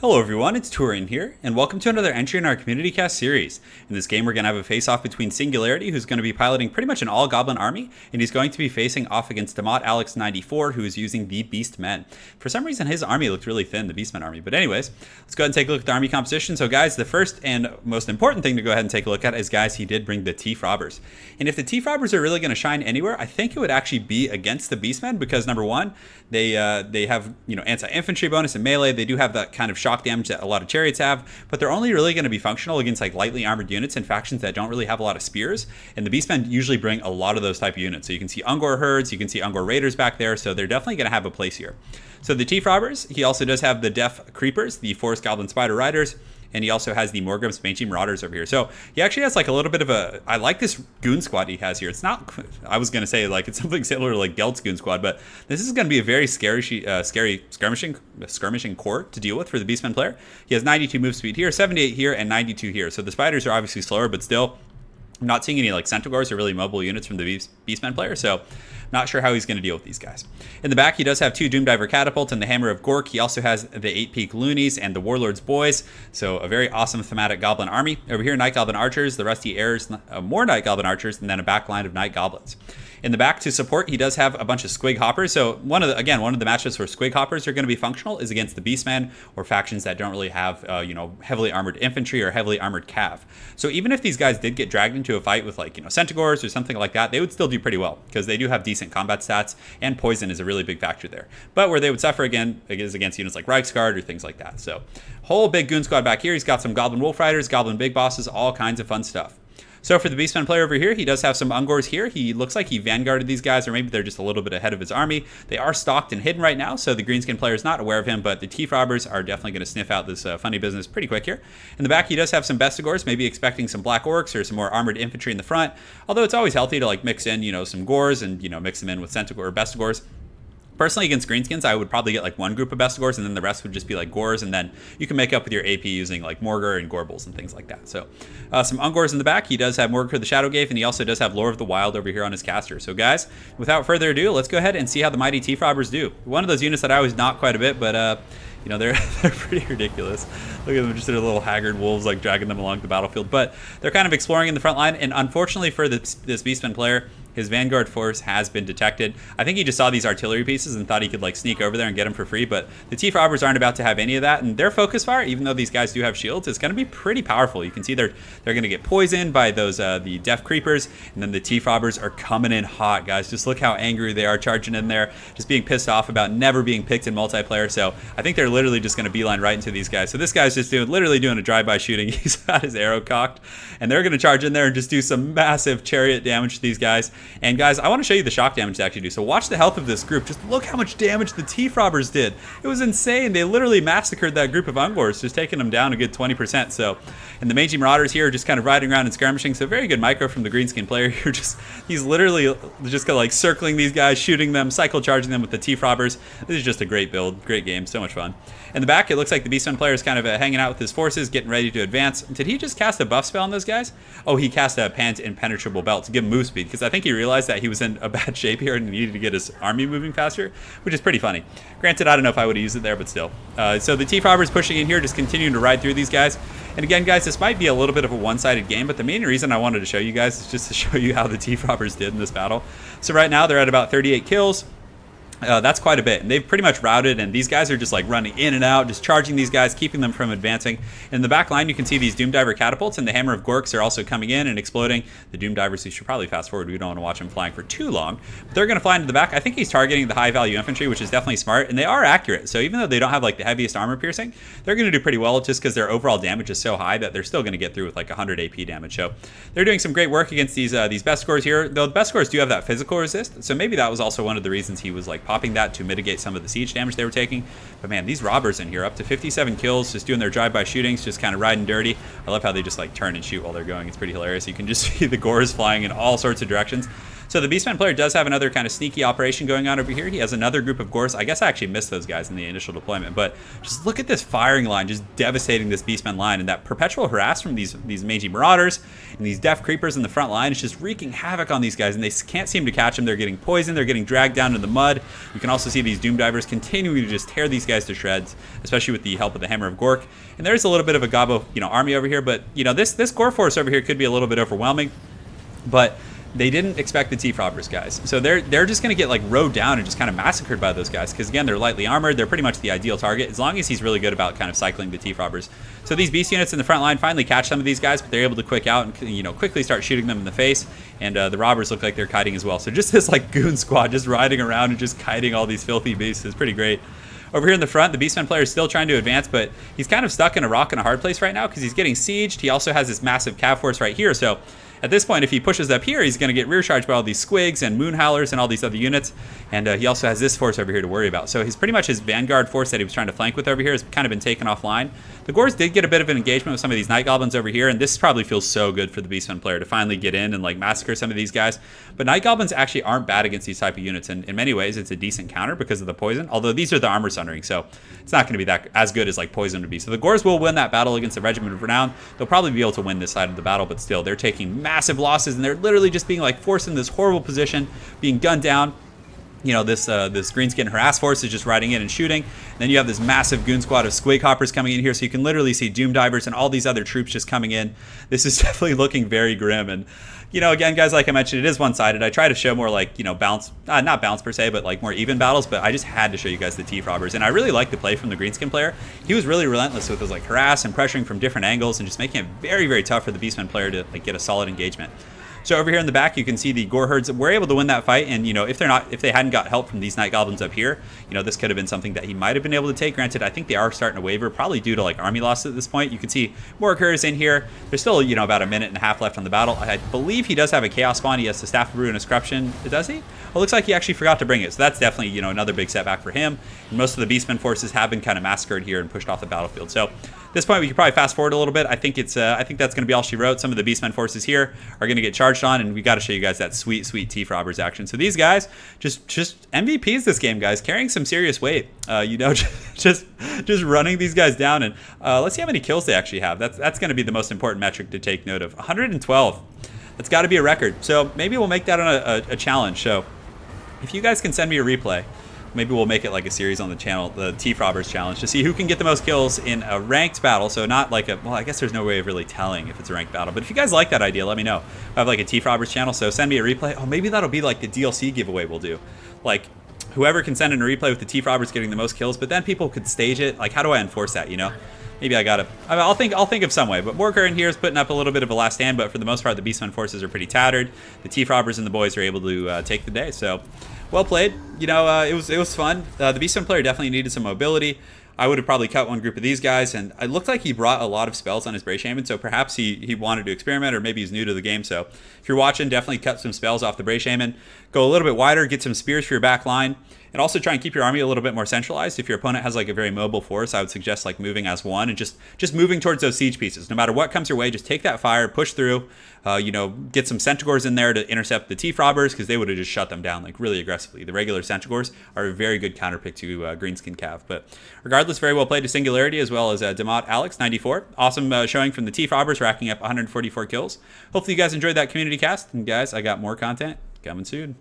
Hello everyone, it's Turin here, and welcome to another entry in our Community Cast series. In this game we're going to have a face-off between Singularity, who's going to be piloting pretty much an all-goblin army, and he's going to be facing off against Demot Alex 94, who is using the Beastmen. For some reason his army looked really thin, the Beastmen army, but anyways, let's go ahead and take a look at the army composition. So guys, the first and most important thing to go ahead and take a look at is, guys, he did bring the Tief Robbers. And if the Tief Robbers are really going to shine anywhere, I think it would actually be against the Beastmen, because number one, they have, anti-infantry bonus and melee. They do have that kind of shock damage that a lot of chariots have, but they're only really going to be functional against like lightly armored units and factions that don't really have a lot of spears, and the Beastmen usually bring a lot of those type of units. So you can see Ungor herds, you can see Ungor raiders back there, so they're definitely going to have a place here. So the Tief Robbers, he also does have the Deaf Creepers, the Forest Goblin Spider Riders, and he also has the Morgrim's Mangy Marauders over here. So he actually has like a little bit of a, I like this goon squad he has here. It's not, I was going to say like it's something similar to like Gelt's goon squad, but this is going to be a very scary skirmishing core to deal with for the Beastman player. He has 92 move speed here, 78 here, and 92 here. So the spiders are obviously slower, but still, I'm not seeing any like Centaurs or really mobile units from the Beastman player, so not sure how he's going to deal with these guys. In the back, he does have two Doomdiver Catapults and the Hammer of Gork. He also has the 8-Peak Loonies and the Warlord's Boys, so a very awesome thematic Goblin army. Over here, Night Goblin Archers, the Rusty Heirs, more Night Goblin Archers, and then a back line of Night Goblins. In the back to support, he does have a bunch of Squig Hoppers. So one of the matchups where Squig Hoppers are going to be functional is against the Beastmen or factions that don't really have, heavily armored infantry or heavily armored cav. So even if these guys did get dragged into a fight with like, Centaurs or something like that, they would still do pretty well because they do have decent combat stats, and poison is a really big factor there. But where they would suffer again is against units like Reiksguard or things like that. So whole big goon squad back here. He's got some Goblin Wolf Riders, Goblin Big Bosses, all kinds of fun stuff. So for the Beastman player over here, he does have some Ungors here. He looks like he vanguarded these guys, or maybe they're just a little bit ahead of his army. They are stalked and hidden right now, so the Greenskin player is not aware of him, but the Tief Robbers are definitely going to sniff out this funny business pretty quick here. In the back, he does have some Bestigors, maybe expecting some Black Orcs or some more armored infantry in the front, although it's always healthy to like mix in, some Gors and, mix them in with Centaur or Bestigors. Personally, against Greenskins, I would probably get like one group of Bestigors, and then the rest would just be like Gors, and then you can make up with your AP using like Morgur and Gorbals and things like that. So some Ungors in the back. He does have Morgur the Shadowgate, and he also does have Lore of the Wild over here on his caster. So guys, without further ado, let's go ahead and see how the mighty Tief Robbers do. One of those units that I always knock quite a bit, but they're pretty ridiculous. Look at them, just their little haggard wolves like dragging them along the battlefield. But they're kind of exploring in the front line, and unfortunately for this Beastman player, his Vanguard force has been detected. I think he just saw these artillery pieces and thought he could like sneak over there and get them for free, but the Tief Robbers aren't about to have any of that, and their focus fire, even though these guys do have shields, is going to be pretty powerful. You can see they're going to get poisoned by those the Deaf Creepers, and then the Tief Robbers are coming in hot, guys. Just look how angry they are charging in there, just being pissed off about never being picked in multiplayer. So I think they're literally just going to beeline right into these guys. So this guy's just literally doing a drive-by shooting. He's got his arrow cocked, and they're going to charge in there and just do some massive chariot damage to these guys. And guys, I want to show you the shock damage they actually do. So watch the health of this group. Just look how much damage the Tief Robbers did. It was insane. They literally massacred that group of Ungors, just taking them down a good 20%. So, and the Mangy Marauders here are just kind of riding around and skirmishing. So very good micro from the Greenskin player here. He's literally just kind of like circling these guys, shooting them, cycle charging them with the Tief Robbers. This is just a great build, great game, so much fun. In the back, it looks like the Beastman player is kind of hanging out with his forces, getting ready to advance. Did he just cast a buff spell on those guys? Oh, he cast a Pant Impenetrable Belt to give him move speed, because I think he realized that he was in a bad shape here and he needed to get his army moving faster, which is pretty funny. Granted, I don't know if I would have used it there, but still. So the Tief Robbers pushing in here, just continuing to ride through these guys. And again, guys, this might be a little bit of a one-sided game, but the main reason I wanted to show you guys is just to show you how the Tief Robbers did in this battle. So right now, they're at about 38 kills. That's quite a bit, and they've pretty much routed, and these guys are just like running in and out, just charging these guys, keeping them from advancing. In the back line, you can see these Doomdiver Catapults, and the Hammer of Gorks are also coming in and exploding. The Doomdivers, we should probably fast forward, we don't want to watch them flying for too long, but they're going to fly into the back. I think he's targeting the high value infantry, which is definitely smart, and they are accurate. So even though they don't have like the heaviest armor piercing, they're going to do pretty well just because their overall damage is so high that they're still going to get through with like 100 AP damage. So they're doing some great work against these Bestigors here, though the Bestigors do have that physical resist, so maybe that was also one of the reasons he was like popping that to mitigate some of the siege damage they were taking. But man, these robbers in here, up to 57 kills, just doing their drive-by shootings, just kind of riding dirty. I love how they just like turn and shoot while they're going. It's pretty hilarious. You can just see the Gors flying in all sorts of directions. So the Beastman player does have another kind of sneaky operation going on over here. He has another group of Gors. I guess I actually missed those guys in the initial deployment, but just look at this firing line, just devastating this Beastman line, and that perpetual harass from these mangy marauders and these deaf creepers in the front line is just wreaking havoc on these guys, and they can't seem to catch them. They're getting poisoned. They're getting dragged down into the mud. You can also see these Doom Divers continuing to just tear these guys to shreds, especially with the help of the Hammer of Gork. And there's a little bit of a Gobbo, army over here, but this Gore force over here could be a little bit overwhelming, but they didn't expect the T-Frobbers, guys. So they're just going to get like rowed down and just kind of massacred by those guys, because again, they're lightly armored. They're pretty much the ideal target as long as he's really good about kind of cycling the T-Frobbers. So these beast units in the front line finally catch some of these guys, but they're able to quick out and quickly start shooting them in the face. And the robbers look like they're kiting as well. So just this like goon squad just riding around and just kiting all these filthy beasts is pretty great. Over here in the front, the Beastman player is still trying to advance, but he's kind of stuck in a rock and a hard place right now because he's getting sieged. He also has this massive cav force right here. So at this point, if he pushes up here, he's going to get rear charged by all these squigs and moon howlers and all these other units. And he also has this force over here to worry about. So he's pretty much his vanguard force that he was trying to flank with over here has kind of been taken offline. The Gors did get a bit of an engagement with some of these Night Goblins over here, and this probably feels so good for the Beastman player to finally get in and like massacre some of these guys. But Night Goblins actually aren't bad against these type of units, and in many ways, it's a decent counter because of the poison. Although these are the armor sundering, so it's not going to be that as good as like poison would be. So the Gors will win that battle against the Regiment of Renown. They'll probably be able to win this side of the battle, but still, they're taking massive losses, and they're literally just being like forced in this horrible position, being gunned down. This Greenskin harass force is just riding in and shooting. And then you have this massive goon squad of squig hoppers coming in here, so you can literally see Doom Divers and all these other troops just coming in. This is definitely looking very grim. And again, guys, like I mentioned, it is one-sided. I try to show more like balance, not balance per se, but like more even battles. But I just had to show you guys the T-Frobbers, and I really like the play from the Greenskin player. He was really relentless with his like harass and pressuring from different angles, and just making it very, very tough for the Beastman player to like get a solid engagement. So over here in the back, you can see the Gore herds were able to win that fight, and if they hadn't got help from these Night Goblins up here, this could have been something that he might have been able to take. Granted, I think they are starting to waver, probably due to like army loss at this point. You can see more occurs in here. There's still about a minute and a half left on the battle. I believe he does have a Chaos Spawn. He has the Staff of Ruin and Corruption. Does he? Well, it looks like he actually forgot to bring it, so that's definitely another big setback for him. And most of the Beastman forces have been kind of massacred here and pushed off the battlefield. So at this point, we could probably fast forward a little bit. I think that's going to be all she wrote. Some of the Beastmen forces here are going to get charged on, and we got to show you guys that sweet, sweet T-Frobbers action. So these guys just MVPs this game, guys, carrying some serious weight. Just running these guys down, and let's see how many kills they actually have. That's going to be the most important metric to take note of. 112. That's got to be a record. So maybe we'll make that on a challenge. So if you guys can send me a replay, maybe we'll make it like a series on the channel, the T-Frobbers challenge, to see who can get the most kills in a ranked battle. So not like well, I guess there's no way of really telling if it's a ranked battle. But if you guys like that idea, let me know. I have like a T-Frobbers channel, so send me a replay. Oh, maybe that'll be like the DLC giveaway we'll do. Like, whoever can send in a replay with the T-Frobbers getting the most kills, but then people could stage it. Like, how do I enforce that, Maybe I'll think of some way. But Morker in here is putting up a little bit of a last stand, but for the most part, the Beastmen forces are pretty tattered. The T-Frobbers and the boys are able to take the day. So, well played. It was fun. The Beastman player definitely needed some mobility. I would have probably cut one group of these guys, and it looked like he brought a lot of spells on his Bray Shaman, so perhaps he wanted to experiment, or maybe he's new to the game. So if you're watching, definitely cut some spells off the Bray Shaman. Go a little bit wider, get some spears for your back line, and also try and keep your army a little bit more centralized. If your opponent has like a very mobile force, I would suggest like moving as one and just moving towards those siege pieces. No matter what comes your way, just take that fire, push through, get some Centaurs in there to intercept the T-Frobbers, because they would have just shut them down like really aggressively. The regular Centaurs are a very good counterpick to Greenskin Cav. But regardless, very well played to Singularity, as well as Demot Alex 94. Awesome showing from the T-Frobbers, racking up 144 kills. Hopefully you guys enjoyed that community cast. And guys, I got more content coming soon.